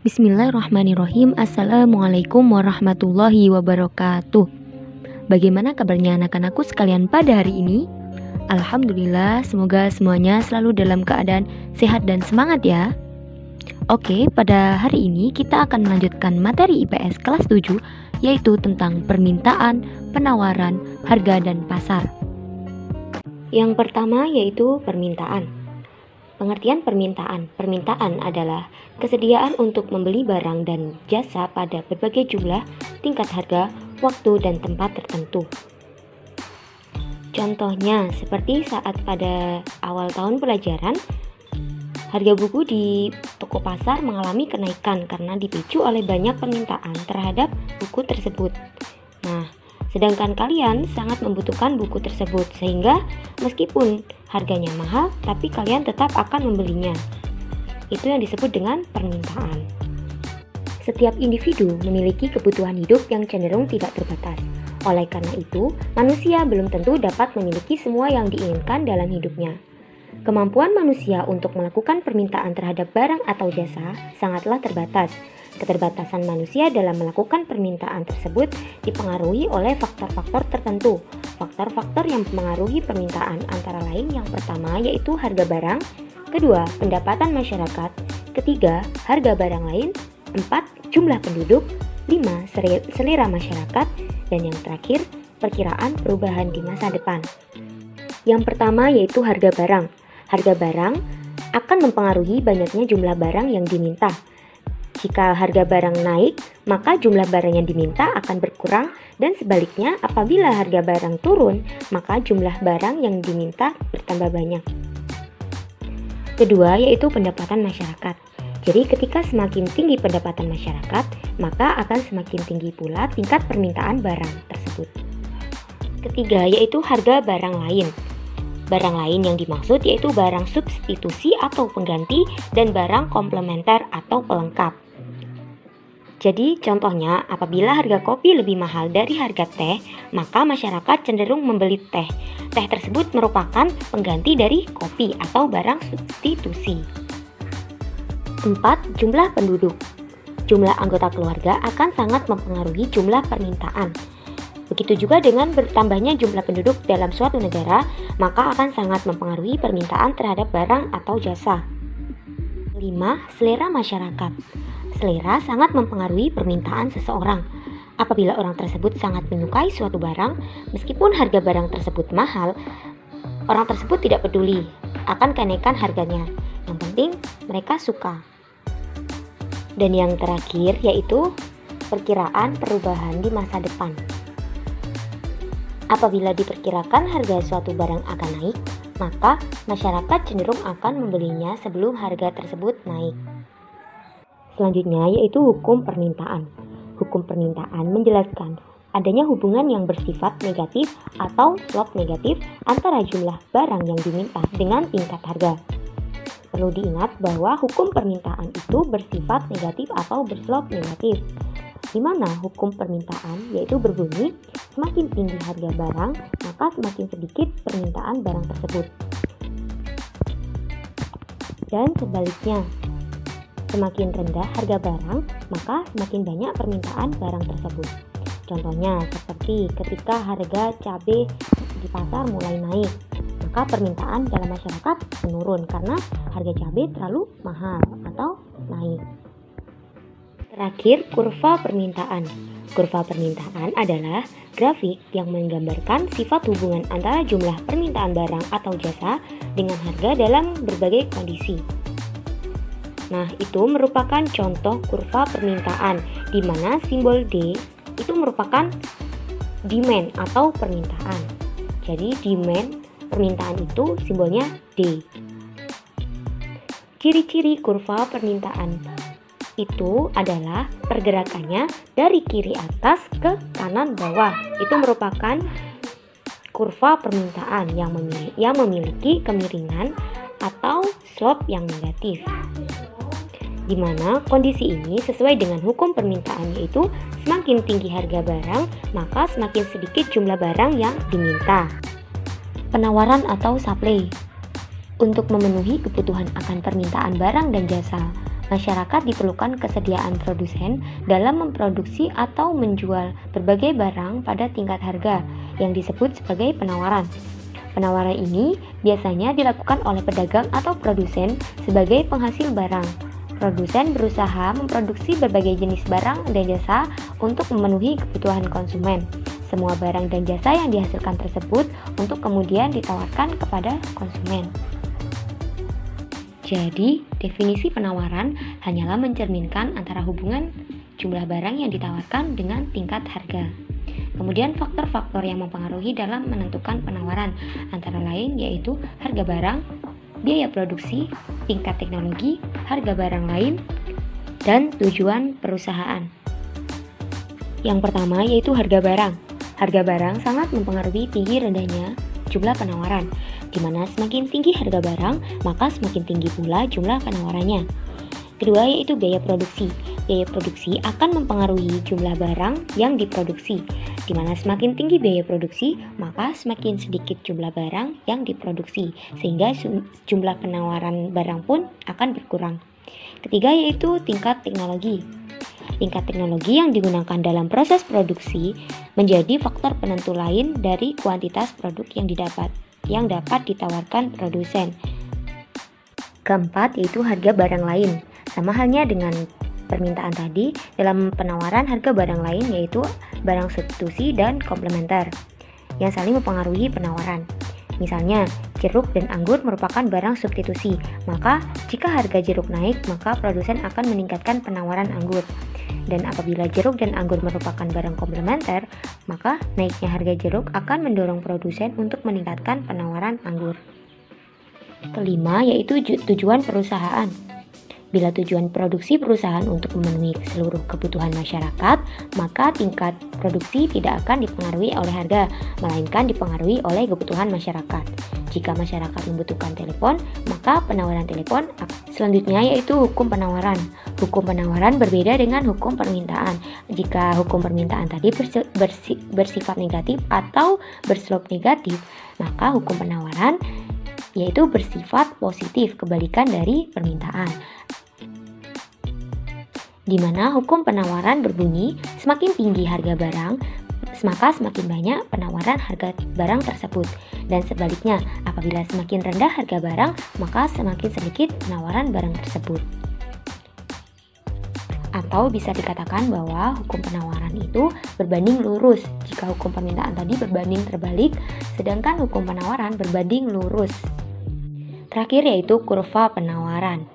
Bismillahirrahmanirrahim. Assalamualaikum warahmatullahi wabarakatuh. Bagaimana kabarnya anak-anakku sekalian pada hari ini? Alhamdulillah, semoga semuanya selalu dalam keadaan sehat dan semangat ya. Oke, pada hari ini kita akan melanjutkan materi IPS kelas 7, yaitu tentang permintaan, penawaran, harga, dan pasar. Yang pertama yaitu permintaan. Pengertian permintaan. Permintaan adalah kesediaan untuk membeli barang dan jasa pada berbagai jumlah, tingkat harga, waktu, dan tempat tertentu. Contohnya, seperti saat pada awal tahun pelajaran, harga buku di toko pasar mengalami kenaikan karena dipicu oleh banyak permintaan terhadap buku tersebut. Nah, sedangkan kalian sangat membutuhkan buku tersebut, sehingga meskipun harganya mahal, tapi kalian tetap akan membelinya. Itu yang disebut dengan permintaan. Setiap individu memiliki kebutuhan hidup yang cenderung tidak terbatas. Oleh karena itu, manusia belum tentu dapat memiliki semua yang diinginkan dalam hidupnya. Kemampuan manusia untuk melakukan permintaan terhadap barang atau jasa sangatlah terbatas. Keterbatasan manusia dalam melakukan permintaan tersebut dipengaruhi oleh faktor-faktor tertentu. Faktor-faktor yang mempengaruhi permintaan antara lain yang pertama yaitu harga barang, kedua pendapatan masyarakat, ketiga harga barang lain, 4 jumlah penduduk, 5 selera masyarakat, dan yang terakhir perkiraan perubahan di masa depan. Yang pertama yaitu harga barang. Harga barang akan mempengaruhi banyaknya jumlah barang yang diminta. Jika harga barang naik, maka jumlah barang yang diminta akan berkurang, dan sebaliknya apabila harga barang turun, maka jumlah barang yang diminta bertambah banyak. Kedua yaitu pendapatan masyarakat. Jadi ketika semakin tinggi pendapatan masyarakat, maka akan semakin tinggi pula tingkat permintaan barang tersebut. Ketiga yaitu harga barang lain. Barang lain yang dimaksud yaitu barang substitusi atau pengganti dan barang komplementer atau pelengkap. Jadi contohnya, apabila harga kopi lebih mahal dari harga teh, maka masyarakat cenderung membeli teh. Teh tersebut merupakan pengganti dari kopi atau barang substitusi. 4. Jumlah penduduk. Jumlah anggota keluarga akan sangat mempengaruhi jumlah permintaan. Begitu juga dengan bertambahnya jumlah penduduk dalam suatu negara, maka akan sangat mempengaruhi permintaan terhadap barang atau jasa. 5. Selera masyarakat. Selera sangat mempengaruhi permintaan seseorang. Apabila orang tersebut sangat menyukai suatu barang, meskipun harga barang tersebut mahal, orang tersebut tidak peduli akan kenaikan harganya. Yang penting mereka suka. Dan yang terakhir yaitu perkiraan perubahan di masa depan. Apabila diperkirakan harga suatu barang akan naik, maka masyarakat cenderung akan membelinya sebelum harga tersebut naik. Selanjutnya yaitu hukum permintaan. Hukum permintaan menjelaskan adanya hubungan yang bersifat negatif atau slope negatif antara jumlah barang yang diminta dengan tingkat harga. Perlu diingat bahwa hukum permintaan itu bersifat negatif atau berslope negatif, di mana hukum permintaan yaitu berbunyi semakin tinggi harga barang, maka semakin sedikit permintaan barang tersebut. Dan sebaliknya, semakin rendah harga barang, maka semakin banyak permintaan barang tersebut. Contohnya seperti ketika harga cabai di pasar mulai naik, maka permintaan dalam masyarakat menurun karena harga cabai terlalu mahal atau naik. Terakhir, kurva permintaan. Kurva permintaan adalah grafik yang menggambarkan sifat hubungan antara jumlah permintaan barang atau jasa dengan harga dalam berbagai kondisi. Nah, itu merupakan contoh kurva permintaan, di mana simbol D itu merupakan demand atau permintaan. Jadi demand permintaan itu simbolnya D. Ciri-ciri kurva permintaan itu adalah pergerakannya dari kiri atas ke kanan bawah. Itu merupakan kurva permintaan yang memiliki kemiringan atau slope yang negatif. Di mana kondisi ini sesuai dengan hukum permintaan, yaitu semakin tinggi harga barang, maka semakin sedikit jumlah barang yang diminta. Penawaran atau supply. Untuk memenuhi kebutuhan akan permintaan barang dan jasa, Masyarakat diperlukan kesediaan produsen dalam memproduksi atau menjual berbagai barang pada tingkat harga yang disebut sebagai penawaran. Penawaran ini biasanya dilakukan oleh pedagang atau produsen sebagai penghasil barang. Produsen berusaha memproduksi berbagai jenis barang dan jasa untuk memenuhi kebutuhan konsumen. Semua barang dan jasa yang dihasilkan tersebut untuk kemudian ditawarkan kepada konsumen. Jadi, definisi penawaran hanyalah mencerminkan antara hubungan jumlah barang yang ditawarkan dengan tingkat harga. Kemudian faktor-faktor yang mempengaruhi dalam menentukan penawaran antara lain yaitu harga barang, biaya produksi, tingkat teknologi, harga barang lain, dan tujuan perusahaan. Yang pertama yaitu harga barang. Harga barang sangat mempengaruhi tinggi rendahnya jumlah penawaran, di mana semakin tinggi harga barang, maka semakin tinggi pula jumlah penawarannya. Kedua yaitu biaya produksi. Biaya produksi akan mempengaruhi jumlah barang yang diproduksi, di mana semakin tinggi biaya produksi, maka semakin sedikit jumlah barang yang diproduksi, sehingga jumlah penawaran barang pun akan berkurang. Ketiga yaitu tingkat teknologi. Tingkat teknologi yang digunakan dalam proses produksi menjadi faktor penentu lain dari kuantitas produk yang dapat ditawarkan produsen. Keempat yaitu harga barang lain. Sama halnya dengan permintaan tadi, dalam penawaran harga barang lain yaitu barang substitusi dan komplementer yang saling mempengaruhi penawaran. Misalnya, jeruk dan anggur merupakan barang substitusi, maka jika harga jeruk naik, maka produsen akan meningkatkan penawaran anggur. Dan apabila jeruk dan anggur merupakan barang komplementer, maka naiknya harga jeruk akan mendorong produsen untuk meningkatkan penawaran anggur. Kelima yaitu tujuan perusahaan. Bila tujuan produksi perusahaan untuk memenuhi seluruh kebutuhan masyarakat, maka tingkat produksi tidak akan dipengaruhi oleh harga, melainkan dipengaruhi oleh kebutuhan masyarakat. Jika masyarakat membutuhkan telepon, maka penawaran telepon. Selanjutnya yaitu hukum penawaran. Hukum penawaran berbeda dengan hukum permintaan. Jika hukum permintaan tadi bersifat negatif atau berslope negatif, maka hukum penawaran yaitu bersifat positif, kebalikan dari permintaan. Di mana hukum penawaran berbunyi semakin tinggi harga barang, maka semakin banyak penawaran harga barang tersebut. Dan sebaliknya, apabila semakin rendah harga barang, maka semakin sedikit penawaran barang tersebut. Atau bisa dikatakan bahwa hukum penawaran itu berbanding lurus jika hukum permintaan tadi berbanding terbalik, sedangkan hukum penawaran berbanding lurus. Terakhir yaitu kurva penawaran.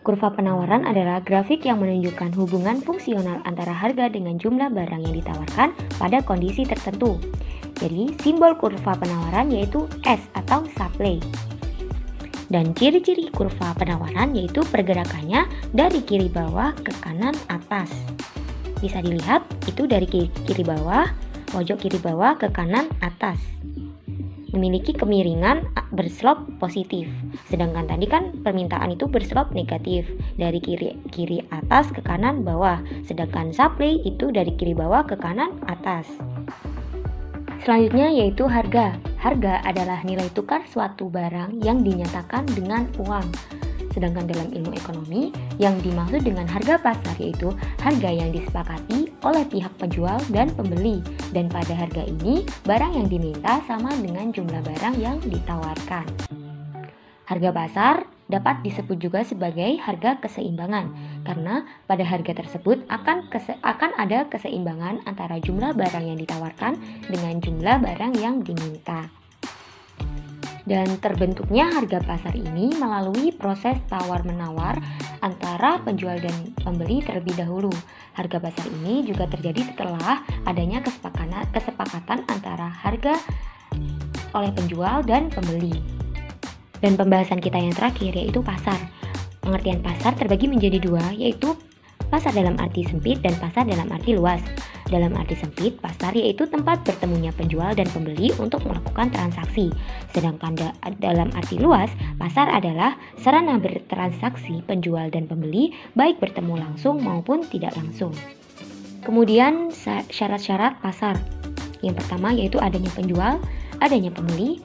Kurva penawaran adalah grafik yang menunjukkan hubungan fungsional antara harga dengan jumlah barang yang ditawarkan pada kondisi tertentu. Jadi, simbol kurva penawaran yaitu S atau supply. Dan ciri-ciri kurva penawaran yaitu pergerakannya dari kiri bawah ke kanan atas. Bisa dilihat itu dari kiri bawah, pojok kiri bawah ke kanan atas. Memiliki kemiringan berslope positif. Sedangkan tadi kan permintaan itu berslope negatif dari kiri atas ke kanan bawah. Sedangkan supply itu dari kiri bawah ke kanan atas. Selanjutnya yaitu harga. Harga adalah nilai tukar suatu barang yang dinyatakan dengan uang. Sedangkan dalam ilmu ekonomi, yang dimaksud dengan harga pasar yaitu harga yang disepakati oleh pihak penjual dan pembeli. Dan pada harga ini, barang yang diminta sama dengan jumlah barang yang ditawarkan. Harga pasar dapat disebut juga sebagai harga keseimbangan, karena pada harga tersebut akan ada keseimbangan antara jumlah barang yang ditawarkan dengan jumlah barang yang diminta. Dan terbentuknya harga pasar ini melalui proses tawar-menawar antara penjual dan pembeli terlebih dahulu. Harga pasar ini juga terjadi setelah adanya kesepakatan antara harga oleh penjual dan pembeli. Dan pembahasan kita yang terakhir yaitu pasar. Pengertian pasar terbagi menjadi dua, yaitu pasar dalam arti sempit dan pasar dalam arti luas. Dalam arti sempit, pasar yaitu tempat bertemunya penjual dan pembeli untuk melakukan transaksi. Sedangkan dalam arti luas, pasar adalah sarana bertransaksi penjual dan pembeli baik bertemu langsung maupun tidak langsung. Kemudian syarat-syarat pasar. Yang pertama yaitu adanya penjual, adanya pembeli,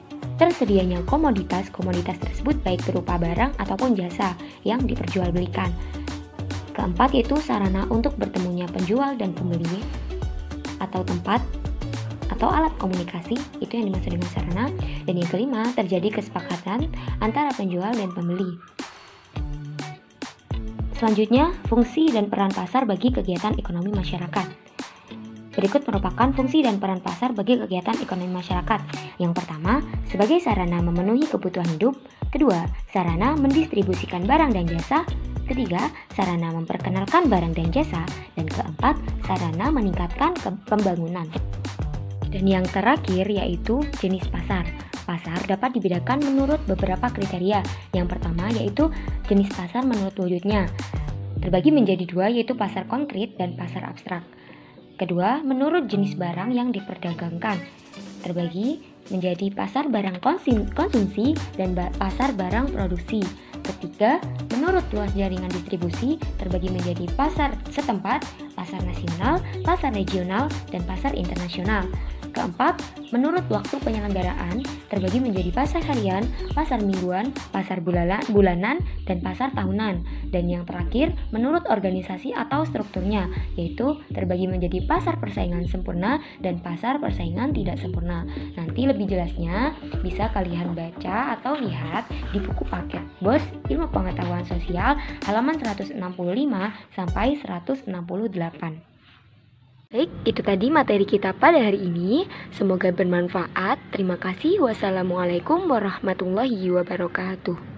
tersedianya komoditas tersebut baik berupa barang ataupun jasa yang diperjualbelikan. Keempat yaitu sarana untuk bertemunya penjual dan pembeli atau tempat atau alat komunikasi, itu yang dimaksud dengan sarana. Dan yang kelima, terjadi kesepakatan antara penjual dan pembeli. Selanjutnya, fungsi dan peran pasar bagi kegiatan ekonomi masyarakat. Berikut merupakan fungsi dan peran pasar bagi kegiatan ekonomi masyarakat. Yang pertama, sebagai sarana memenuhi kebutuhan hidup. Kedua, sarana mendistribusikan barang dan jasa. Ketiga, sarana memperkenalkan barang dan jasa. Dan keempat, sarana meningkatkan pembangunan. Dan yang terakhir yaitu jenis pasar. Pasar dapat dibedakan menurut beberapa kriteria. Yang pertama yaitu jenis pasar menurut wujudnya. Terbagi menjadi dua, yaitu pasar konkret dan pasar abstrak. Kedua, menurut jenis barang yang diperdagangkan. Terbagi menjadi pasar barang konsumsi dan pasar barang produksi. Ketiga, menurut luas jaringan distribusi, terbagi menjadi pasar setempat, pasar nasional, pasar regional, dan pasar internasional. Keempat, menurut waktu penyelenggaraan, terbagi menjadi pasar harian, pasar mingguan, pasar bulanan, dan pasar tahunan. Dan yang terakhir, menurut organisasi atau strukturnya, yaitu terbagi menjadi pasar persaingan sempurna dan pasar persaingan tidak sempurna. Nanti lebih jelasnya bisa kalian baca atau lihat di buku paket BOS Ilmu Pengetahuan Sosial halaman 165 sampai 168. Baik, itu tadi materi kita pada hari ini. Semoga bermanfaat. Terima kasih. Wassalamualaikum warahmatullahi wabarakatuh.